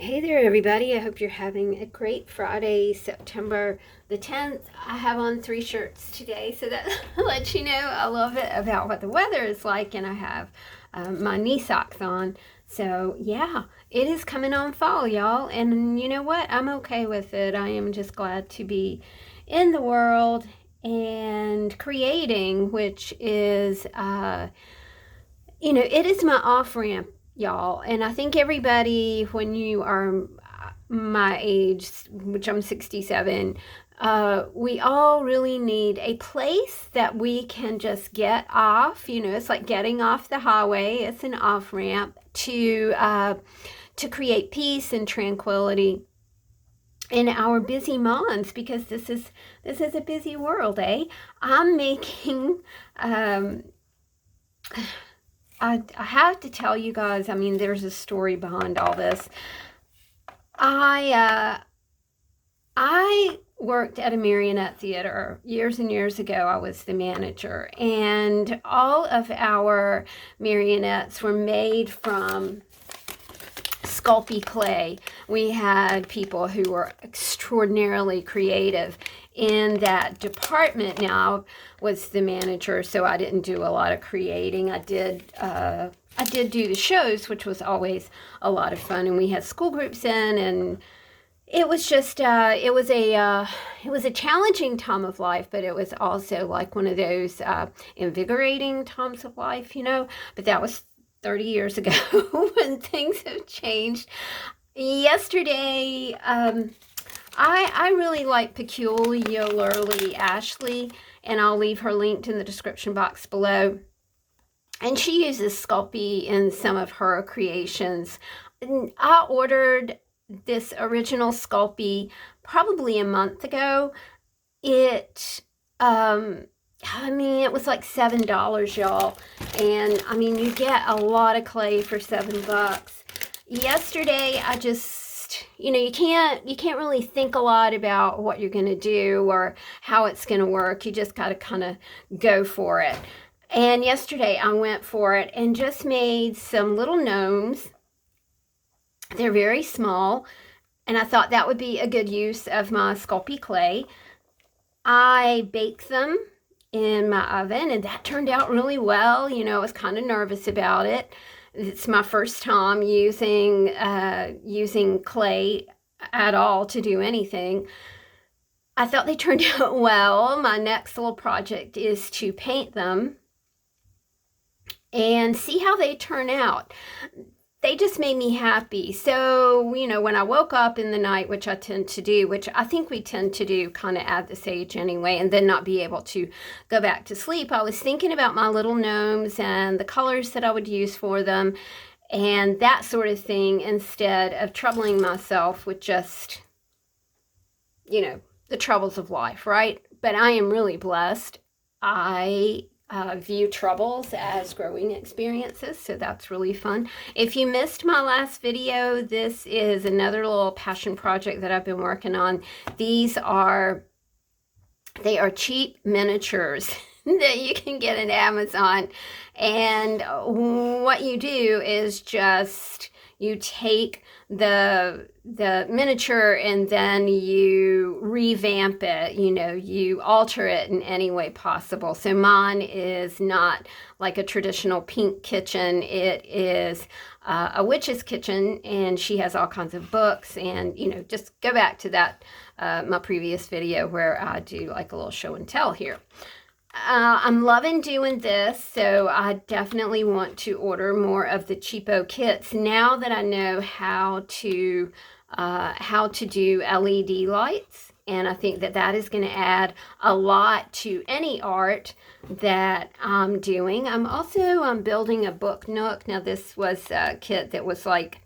Hey there, everybody. I hope you're having a great Friday, September the 10th. I have on 3 shirts today, so that lets you know a little bit about what the weather is like, and I have my knee socks on. So, yeah, it is coming on fall, y'all, and you know what? I'm okay with it. I am just glad to be in the world and creating, which is, it is my off ramp, y'all. And I think everybody, when you are my age, which I'm 67, we all really need a place that we can just get off. It's like getting off the highway. It's an off ramp to create peace and tranquility in our busy minds, because this is a busy world, eh? I'm making I have to tell you guys, I mean, there's a story behind all this. I I worked at a marionette theater years and years ago. I was the manager, and all of our marionettes were made from sculpey clay. We had people who were extraordinarily creative in that department. Now, I was the manager, so I didn't do a lot of creating. I did do the shows, which was always a lot of fun, and we had school groups in, and it was just it was a challenging time of life, but it was also like one of those invigorating times of life, But that was 30 years ago when things have changed. Yesterday, I really like Peculiarly Ashley, and I'll leave her linked in the description box below. And she uses Sculpey in some of her creations. I ordered this original Sculpey probably a month ago. It it was like $7, y'all. And I mean, you get a lot of clay for $7. Yesterday, I just, you can't really think a lot about what you're going to do or how it's going to work. You just got to kind of go for it. And yesterday I went for it and just made some little gnomes. They're very small, and I thought that would be a good use of my Sculpey clay. I baked them in my oven, and that turned out really well. I was kind of nervous about it. It's my first time using clay at all to do anything. I thought they turned out well. My next little project is to paint them and see how they turn out. They just made me happy. So, when I woke up in the night, which I tend to do, which I think we tend to do kind of at this age anyway, and then not be able to go back to sleep, I was thinking about my little gnomes and the colors that I would use for them and that sort of thing, instead of troubling myself with just, the troubles of life, right? But I am really blessed. I view troubles as growing experiences, so that's really fun. If you missed my last video, this is another little passion project that I've been working on. They are cheap miniatures that you can get on Amazon, and what you do is just you take the miniature and then you revamp it, you alter it in any way possible. So mine is not like a traditional pink kitchen. It is a witch's kitchen, and she has all kinds of books, and just go back to that my previous video where I do like a little show and tell here. I'm loving doing this, so I definitely want to order more of the cheapo kits now that I know how to do LED lights, and I think that is going to add a lot to any art that I'm doing. I'm also building a book nook. Now, this was a kit that was like,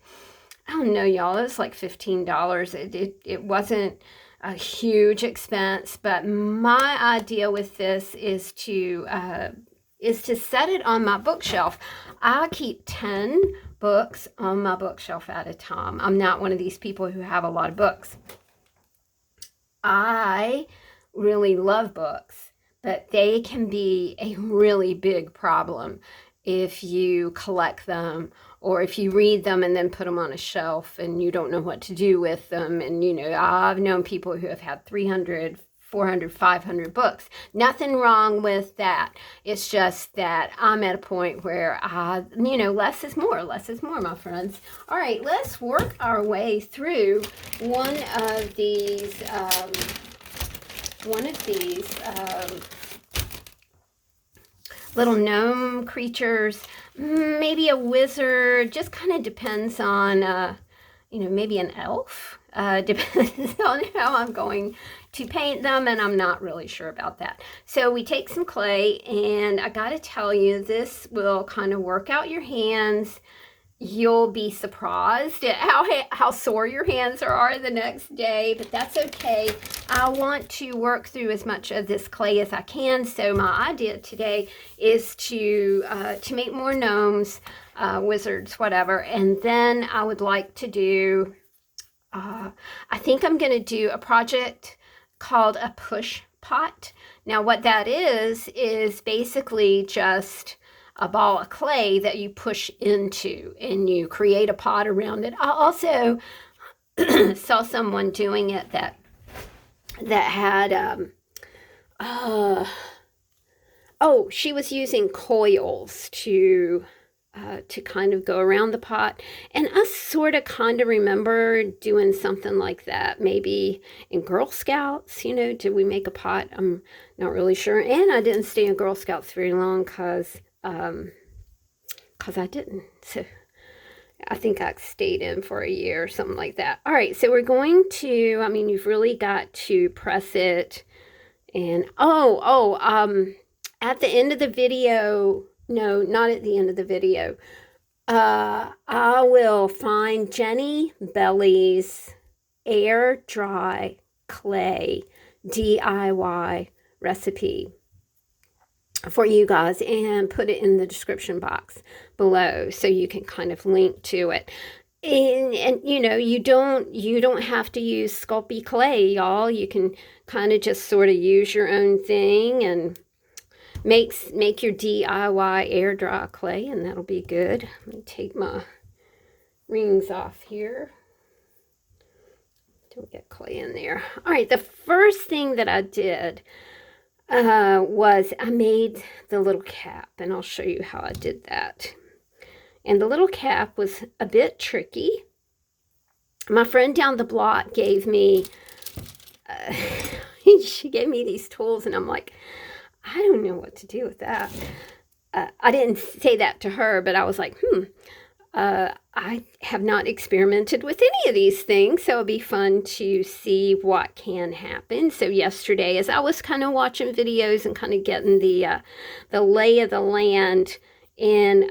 I don't know, y'all, it was like $15. It wasn't a huge expense, but my idea with this is to set it on my bookshelf. I keep 10 books on my bookshelf at a time. I'm not one of these people who have a lot of books. I really love books, but they can be a really big problem if you collect them or if you read them and then put them on a shelf and you don't know what to do with them. And, you know, I've known people who have had 300, 400, 500 books. Nothing wrong with that. It's just that I'm at a point where, you know, less is more, my friends. All right, let's work our way through one of these little gnome creatures, maybe a wizard, just kind of depends on, you know, maybe an elf. Depends on how I'm going to paint them, and I'm not really sure about that. So we take some clay, and I gotta tell you, this will kind of work out your hands. You'll be surprised at how sore your hands are the next day, but that's okay. I want to work through as much of this clay as I can, so my idea today is to make more gnomes, wizards, whatever, and then I would like to do, I think I'm going to do a project called a push pot. Now what that is basically just a ball of clay that you push into and you create a pot around it. I also saw someone doing it that had she was using coils to kind of go around the pot, and I sort of kind of remember doing something like that, maybe in Girl Scouts. You know, did we make a pot? I'm not really sure. And I didn't stay in Girl Scouts very long because I didn't. So I think I stayed in for a year or something like that. All right, so we're going to, I mean, you've really got to press it. And at the end of the video, no, not at the end of the video, I will find Jennibellies air dry clay DIY recipe for you guys and put it in the description box below so you can kind of link to it. And you know, you don't have to use Sculpey clay, y'all. You can kind of just sort of use your own thing and make your DIY air dry clay, and that'll be good. Let me take my rings off here. Don't get clay in there. All right, the first thing that I did was I made the little cap, and I'll show you how I did that. And the little cap was a bit tricky. My friend down the block gave me, she gave me these tools, and I'm like, I don't know what to do with that. I didn't say that to her, but I was like, I have not experimented with any of these things, so it'll be fun to see what can happen. So yesterday, as I was kind of watching videos and kind of getting the lay of the land in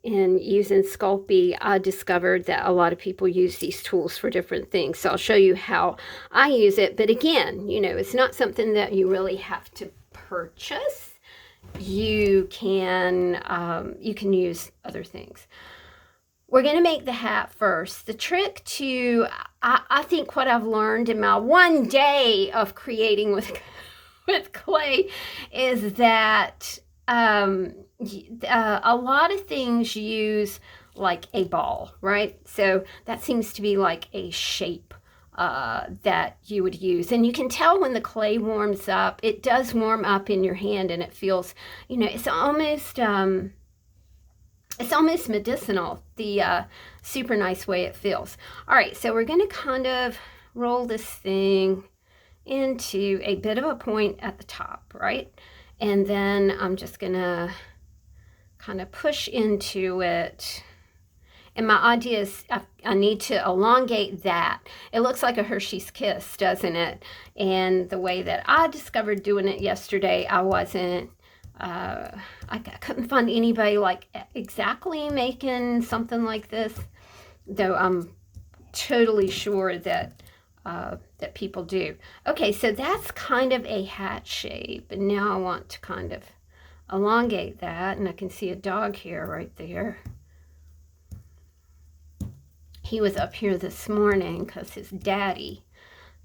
using Sculpey, I discovered that a lot of people use these tools for different things. So I'll show you how I use it. But again, you know, it's not something that you really have to purchase. You can use other things. We're going to make the hat first. The trick to, I think what I've learned in my one day of creating with clay is that a lot of things use like a ball, right? So that seems to be like a shape that you would use. And you can tell when the clay warms up, it does warm up in your hand, and it feels, you know, it's almost medicinal, the super nice way it feels. All right, so we're going to kind of roll this thing into a bit of a point at the top, right? And then I'm just going to kind of push into it. And my idea is I need to elongate that. It looks like a Hershey's Kiss, doesn't it? And the way that I discovered doing it yesterday, I wasn't, I couldn't find anybody like exactly making something like this, though I'm totally sure that that people do. Okay, so that's kind of a hat shape, and now I want to kind of elongate that, and I can see a dog hair right there. He was up here this morning because his daddy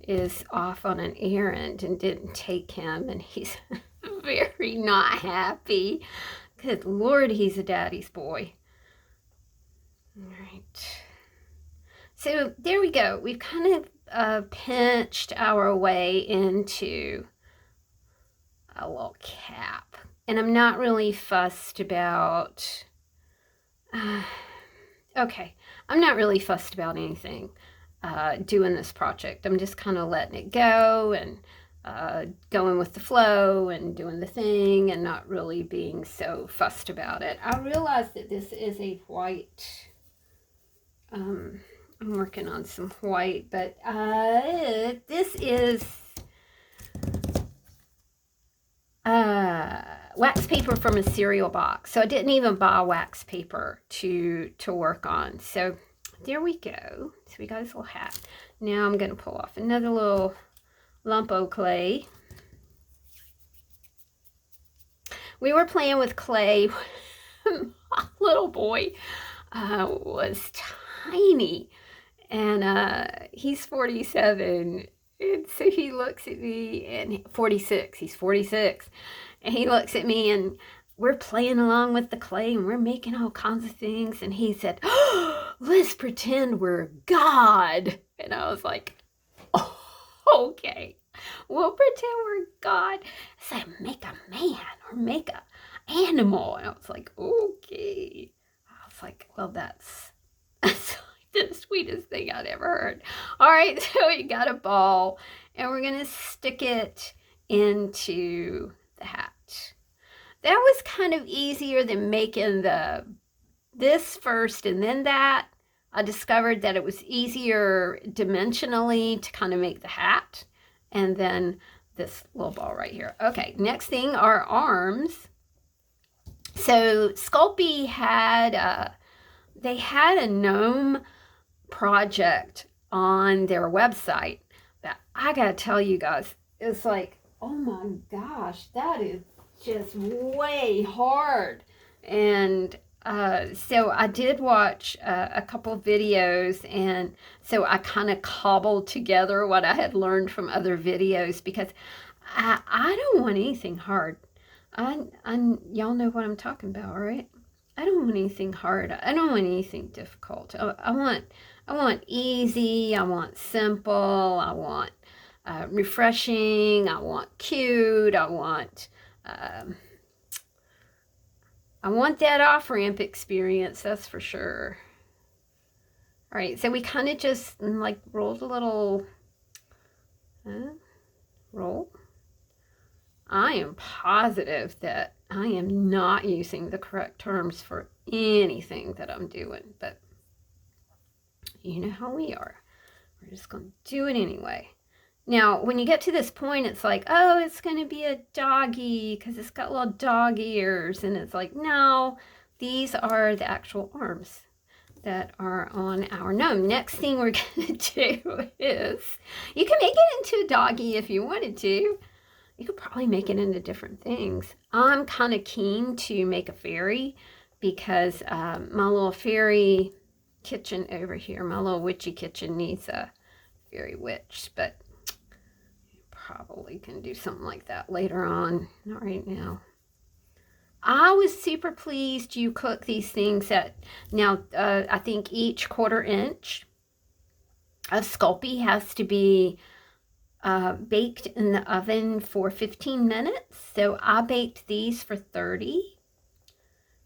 is off on an errand and didn't take him, and he's very not happy. Good Lord, he's a daddy's boy. All right. So there we go. We've kind of pinched our way into a little cap. And I'm not really fussed about... okay, I'm not really fussed about anything doing this project. I'm just kind of letting it go and going with the flow and doing the thing and not really being so fussed about it. I realize that this is a white... I'm working on some white, but this is wax paper from a cereal box. So I didn't even buy wax paper to work on. So there we go. So we got this little hat. Now I'm going to pull off another little lump of clay. We were playing with clay. My little boy was tiny. And he's 47. And so he looks at me, and 46. He's 46. And he looks at me, and we're playing along with the clay, and we're making all kinds of things. And he said, oh, let's pretend we're God. And I was like, oh, okay. We'll pretend we're God. So make a man or make a animal. And I was like, okay. I was like, well, that's the sweetest thing I'd ever heard. All right, so we got a ball, and we're going to stick it into the hat. That was kind of easier than making this first and then that. I discovered that it was easier dimensionally to kind of make the hat, and then this little ball right here. Okay, next thing are arms. So Sculpey had they had a gnome project on their website that I gotta tell you guys, it's like, oh my gosh, that is just way hard. And so I did watch a couple of videos, and so I kind of cobbled together what I had learned from other videos, because I don't want anything hard. Y'all know what I'm talking about, right? I don't want anything hard. I don't want anything difficult. I want easy. I want simple. I want refreshing. I want cute. I want that off-ramp experience, that's for sure. All right, so we kind of just like rolled a little roll. I am positive that I am not using the correct terms for anything that I'm doing, but you know how we are. We're just going to do it anyway. Now, when you get to this point, it's like, oh, it's going to be a doggy because it's got little dog ears. And it's like, no, these are the actual arms that are on our gnome. Next thing we're going to do is, you can make it into a doggy if you wanted to. You could probably make it into different things. I'm kind of keen to make a fairy because my little fairy kitchen over here, my little witchy kitchen, needs a fairy witch, but probably can do something like that later on, not right now. I was super pleased you cook these things at, now I think each 1/4 inch of Sculpey has to be baked in the oven for 15 minutes. So I baked these for 30.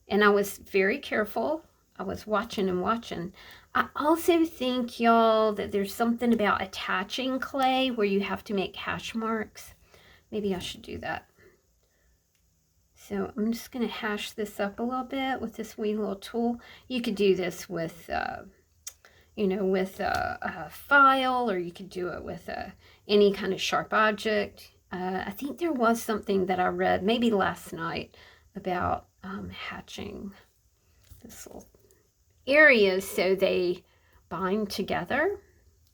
And I was very careful. I was watching and watching. I also think, y'all, that there's something about attaching clay where you have to make hash marks. Maybe I should do that. So I'm just going to hash this up a little bit with this wee little tool. You could do this with, you know, with a file, or you could do it with any kind of sharp object. I think there was something that I read maybe last night about hatching this little areas so they bind together,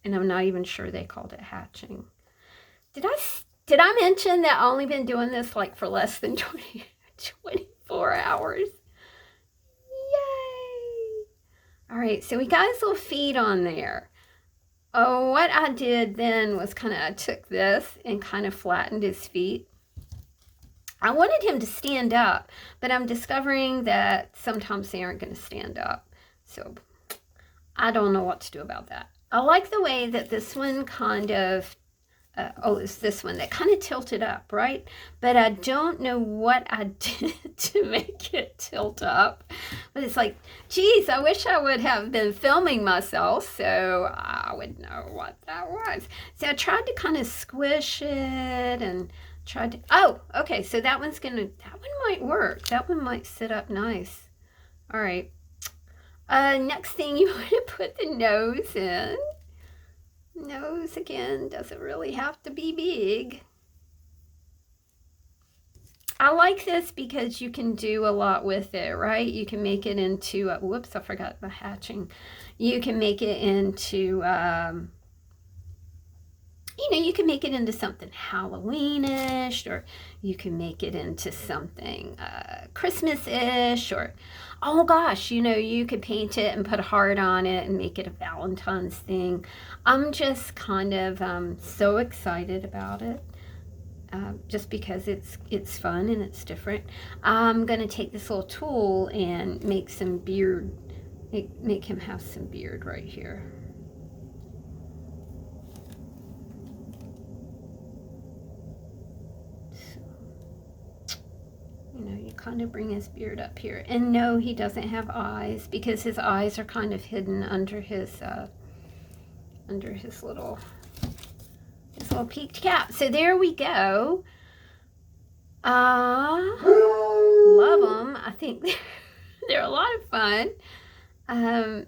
and I'm not even sure they called it hatching. Did I mention that I've only been doing this like for less than 24 hours? Yay! All right, so we got his little feet on there. Oh, what I did then was I took this and kind of flattened his feet. I wanted him to stand up, but I'm discovering that sometimes they aren't going to stand up. So I don't know what to do about that. I like the way that this one kind of, it's this one that kind of tilted up, right? But I don't know what I did to make it tilt up. But it's like, geez, I wish I would have been filming myself so I would know what that was. So I tried to kind of squish it and tried to, oh, okay, so that one might work. That one might sit up nice. All right. Next thing, you want to put the nose in. Nose, again, doesn't really have to be big. I like this because you can do a lot with it, right? You can make it into, whoops, I forgot the hatching. You can make it into, you can make it into something Halloweenish, or you can make it into something Christmas-ish, or, oh gosh, you could paint it and put a heart on it and make it a Valentine's thing. I'm just kind of so excited about it, just because it's fun and it's different. I'm going to take this little tool and make some beard, make him have some beard right here. You kind of bring his beard up here. And no, he doesn't have eyes because his eyes are kind of hidden under his little peaked cap. So there we go. Love them. I think they're a lot of fun.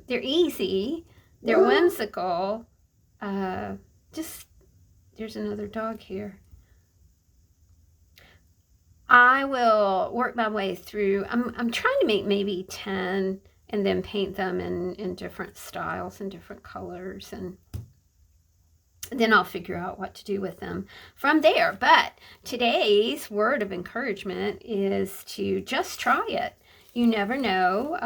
They're easy. They're whimsical. There's another dog here. I will work my way through. I'm trying to make maybe 10 and then paint them in different styles and different colors, and then I'll figure out what to do with them from there. But today's word of encouragement is to just try it. You never know.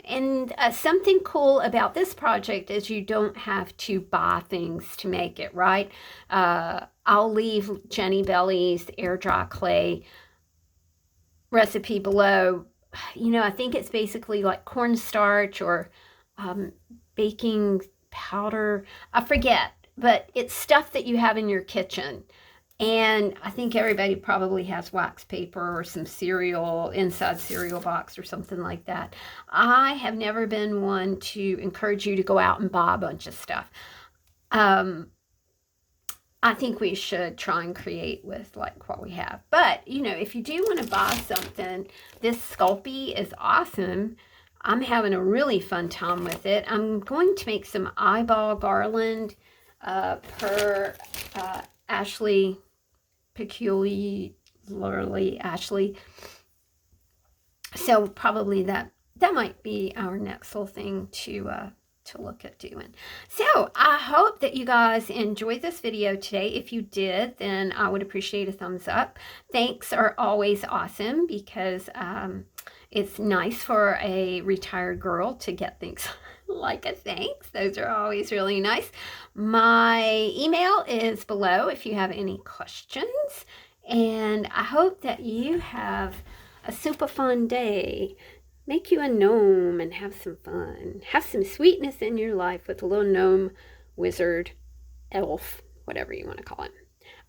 And something cool about this project is you don't have to buy things to make it, right? I'll leave Jennibellies air dry clay recipe below. I think it's basically like cornstarch or baking powder. I forget, but it's stuff that you have in your kitchen. And I think everybody probably has wax paper or some cereal, inside cereal box or something like that. I have never been one to encourage you to go out and buy a bunch of stuff. I think we should try and create with like what we have. But, if you do want to buy something, this Sculpey is awesome. I'm having a really fun time with it. I'm going to make some eyeball garland per Ashley, peculiarly Ashley. So probably that might be our next little thing to look at doing. So I hope that you guys enjoyed this video today. If you did, then I would appreciate a thumbs up. Thanks are always awesome because it's nice for a retired girl to get things like a thanks. Those are always really nice. My email is below if you have any questions, and I hope that you have a super fun day. Make you a gnome and have some fun. Have some sweetness in your life with a little gnome, wizard, elf, whatever you want to call it.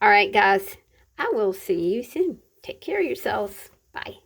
All right, guys, I will see you soon. Take care of yourselves. Bye.